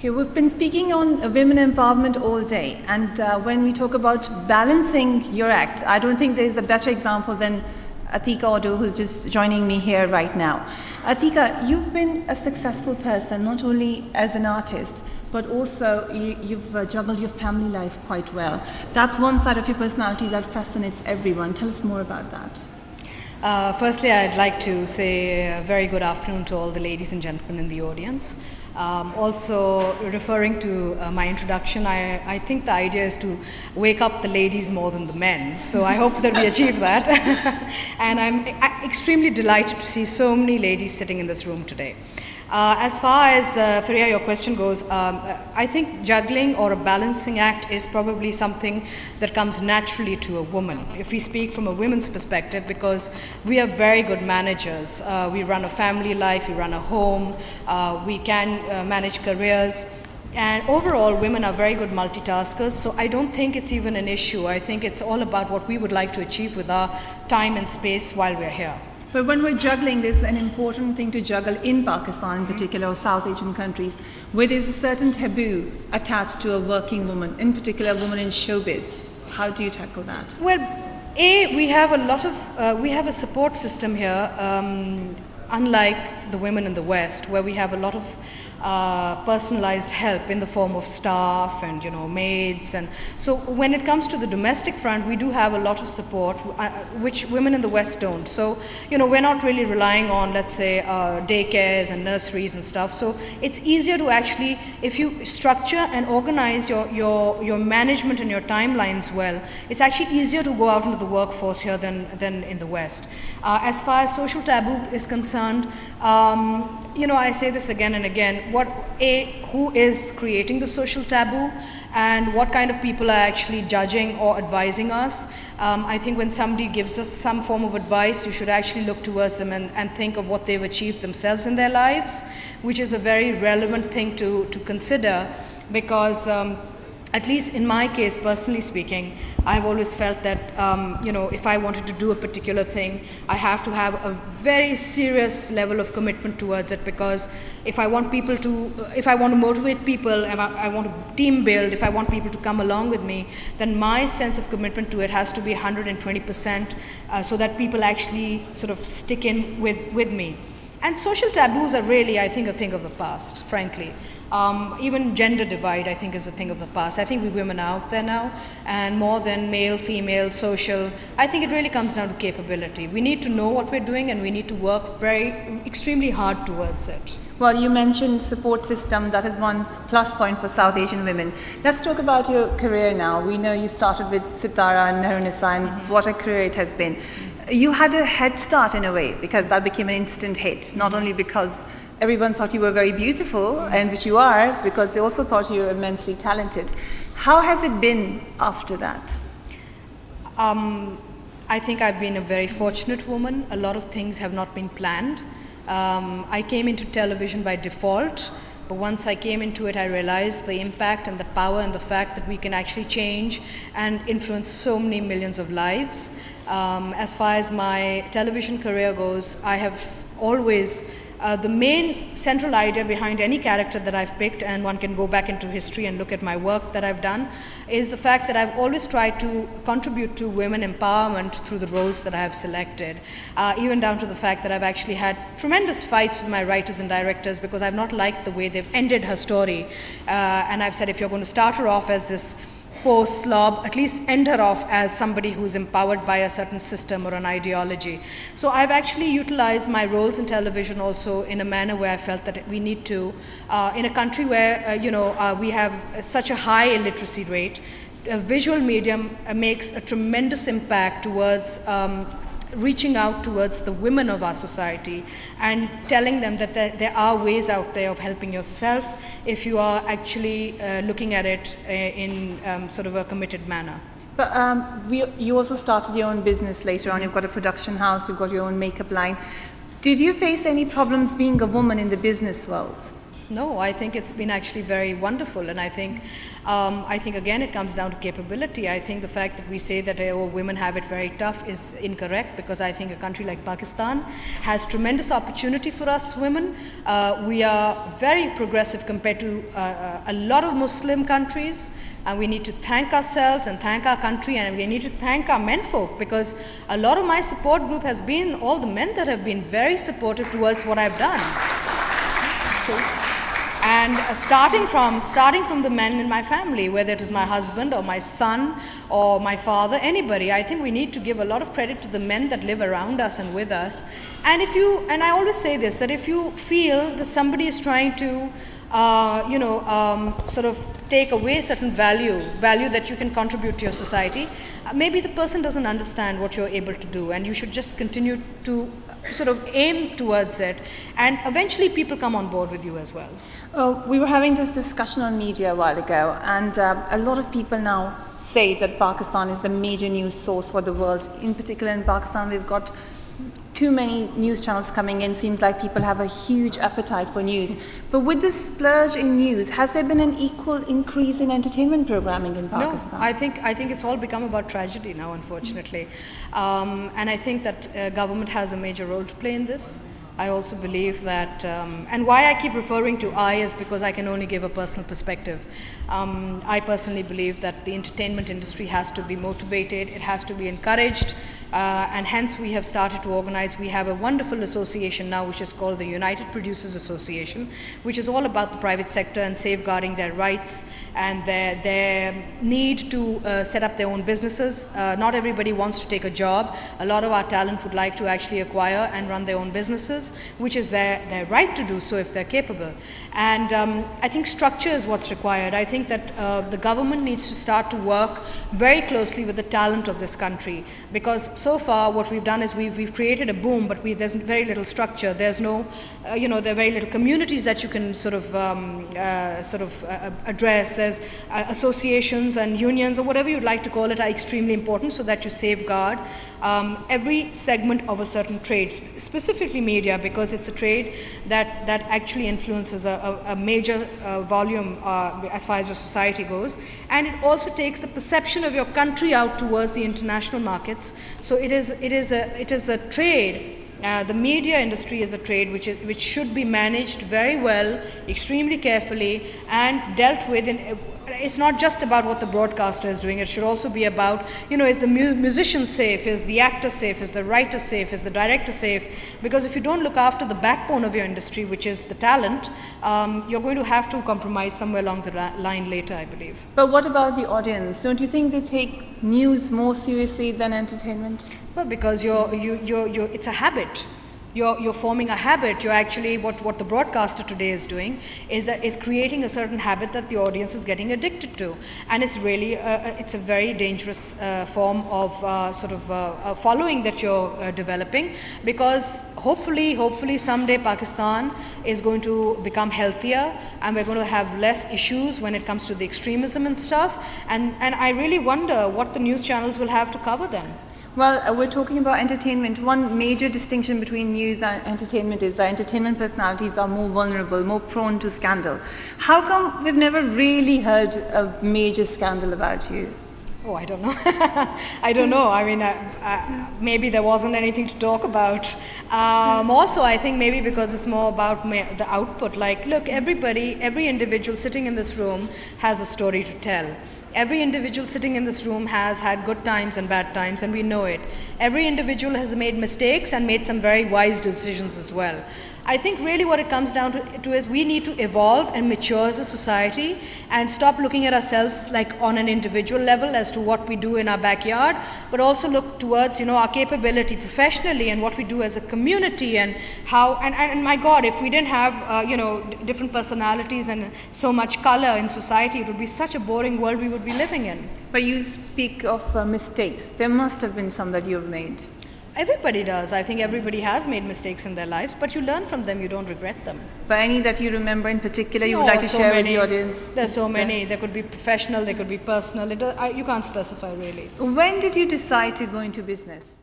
Okay, we've been speaking on women empowerment all day, and when we talk about balancing your act, I don't think there's a better example than Atiqa Odho, who's just joining me here right now. Atiqa, you've been a successful person, not only as an artist, but also you've juggled your family life quite well. That's one side of your personality that fascinates everyone. Tell us more about that. Firstly, I'd like to say a very good afternoon to all the ladies and gentlemen in the audience. Also, referring to my introduction, I think the idea is to wake up the ladies more than the men. So I hope that we achieve that. And I'm extremely delighted to see so many ladies sitting in this room today. As far as, Faria, your question goes, I think juggling or a balancing act is probably something that comes naturally to a woman. If we speak from a women's perspective, because we are very good managers. We run a family life, we run a home, we can manage careers. And overall, women are very good multitaskers, so I don't think it's even an issue. I think it's all about what we would like to achieve with our time and space while we're here. But when we're juggling, there's an important thing to juggle in Pakistan in particular, or South Asian countries, where there's a certain taboo attached to a working woman, in particular a woman in showbiz. How do you tackle that? Well, we have a lot of, we have a support system here, unlike the women in the West, where we have a lot of personalized help in the form of staff and maids. And so when it comes to the domestic front, we do have a lot of support, which women in the West don't. So we're not really relying on, let's say, daycares and nurseries and stuff. So it's easier to actually, if you structure and organize your management and your timelines well, it's actually easier to go out into the workforce here than in the West. As far as social taboo is concerned, I say this again and again, who is creating the social taboo and what kind of people are actually judging or advising us. I think when somebody gives us some form of advice, you should actually look towards them and think of what they've achieved themselves in their lives, which is a very relevant thing to consider, because at least in my case, personally speaking, I've always felt that, if I wanted to do a particular thing, I have to have a very serious level of commitment towards it, because if I want to motivate people, if I want to team build, if I want people to come along with me, then my sense of commitment to it has to be 120%, so that people actually sort of stick in with me. And social taboos are really, I think, a thing of the past, frankly. Even gender divide, I think, is a thing of the past. I think we women are out there now, and more than male, female, social, I think it really comes down to capability. We need to know what we're doing, and we need to work extremely hard towards it. Well, you mentioned support system. That is one plus point for South Asian women. Let's talk about your career now. We know you started with Sitara and Mehrunissa, and what a career it has been. You had a head start in a way, because that became an instant hit, not only because everyone thought you were very beautiful, and which you are, because they also thought you were immensely talented. How has it been after that? I think I've been a very fortunate woman. A lot of things have not been planned. I came into television by default, but once I came into it, I realized the impact and the power and the fact that we can actually change and influence so many millions of lives. As far as my television career goes, I have always the main central idea behind any character that I've picked, and one can go back into history and look at my work that I've done, is the fact that I've always tried to contribute to women empowerment through the roles that I have selected, even down to the fact that I've actually had tremendous fights with my writers and directors, because I've not liked the way they've ended her story, and I've said, if you're going to start her off as this poor slob, at least end her off as somebody who's empowered by a certain system or an ideology. So I've actually utilized my roles in television also in a manner where I felt that we need to, in a country where we have such a high illiteracy rate, a visual medium makes a tremendous impact towards reaching out towards the women of our society and telling them that there are ways out there of helping yourself if you are actually looking at it in sort of a committed manner. But you also started your own business later on. You've got a production house, you've got your own makeup line. Did you face any problems being a woman in the business world? No, I think it's been actually very wonderful, and I think again it comes down to capability. I think the fact that we say that women have it very tough is incorrect, because I think a country like Pakistan has tremendous opportunity for us women. We are very progressive compared to a lot of Muslim countries. And we need to thank ourselves and thank our country, and we need to thank our menfolk, because a lot of my support group has been all the men that have been very supportive towards what I've done. And starting from the men in my family, whether it is my husband or my son or my father, anybody, I think we need to give a lot of credit to the men that live around us and with us. And I always say this, that if you feel that somebody is trying to sort of take away certain value that you can contribute to your society, maybe the person doesn't understand what you're able to do, and you should just continue to sort of aim towards it, and eventually people come on board with you as well. We were having this discussion on media a while ago, and a lot of people now say that Pakistan is the major news source for the world. In particular in Pakistan, we've got too many news channels coming in. Seems like people have a huge appetite for news. But with this splurge in news, has there been an equal increase in entertainment programming in Pakistan? No, I think it's all become about tragedy now, unfortunately. And I think that government has a major role to play in this. I also believe that, and why I keep referring to I is because I can only give a personal perspective. I personally believe that the entertainment industry has to be motivated, it has to be encouraged, and hence we have started to organize. We have a wonderful association now which is called the United Producers Association, which is all about the private sector and safeguarding their rights and their need to set up their own businesses. Not everybody wants to take a job. A lot of our talent would like to actually acquire and run their own businesses, which is their right to do so if they're capable. And I think structure is what's required. I think that the government needs to start to work very closely with the talent of this country, because so far what we've done is we've created a boom, but there's very little structure. There's no, there are very little communities that you can sort of address. There's associations and unions, or whatever you'd like to call it, are extremely important so that you safeguard every segment of a certain trade, specifically media, because it's a trade that actually influences a major volume as far as your society goes, and it also takes the perception of your country out towards the international markets. So it is a trade. The media industry is a trade which should be managed very well, extremely carefully, and dealt with in. It's not just about what the broadcaster is doing. It should also be about, is the musician safe? Is the actor safe? Is the writer safe? Is the director safe? Because if you don't look after the backbone of your industry, which is the talent, you're going to have to compromise somewhere along the line later, I believe. But what about the audience? Don't you think they take news more seriously than entertainment? Well, because it's a habit. You're forming a habit. You're actually, what the broadcaster today is doing is creating a certain habit that the audience is getting addicted to, and it's really it's a very dangerous form of following that you're developing, because hopefully someday Pakistan is going to become healthier, and we're going to have less issues when it comes to the extremism and stuff, and I really wonder what the news channels will have to cover then. Well, we're talking about entertainment. One major distinction between news and entertainment is that entertainment personalities are more vulnerable, more prone to scandal. How come we've never really heard a major scandal about you? Oh, I don't know. I don't know. I mean, maybe there wasn't anything to talk about. Also, I think maybe because it's more about the output. Like, look, every individual sitting in this room has a story to tell. Every individual sitting in this room has had good times and bad times, and we know it. Every individual has made mistakes and made some very wise decisions as well. I think really what it comes down to is we need to evolve and mature as a society and stop looking at ourselves like on an individual level as to what we do in our backyard, but also look towards, our capability professionally and what we do as a community, and how, and my God, if we didn't have, different personalities and so much color in society, it would be such a boring world we would be living in. But you speak of mistakes. There must have been some that you've made. Everybody does. I think everybody has made mistakes in their lives, but you learn from them, you don't regret them. But any that you remember in particular you would like to share with the audience? There's so many. There could be professional, there could be personal. You can't specify really. When did you decide to go into business?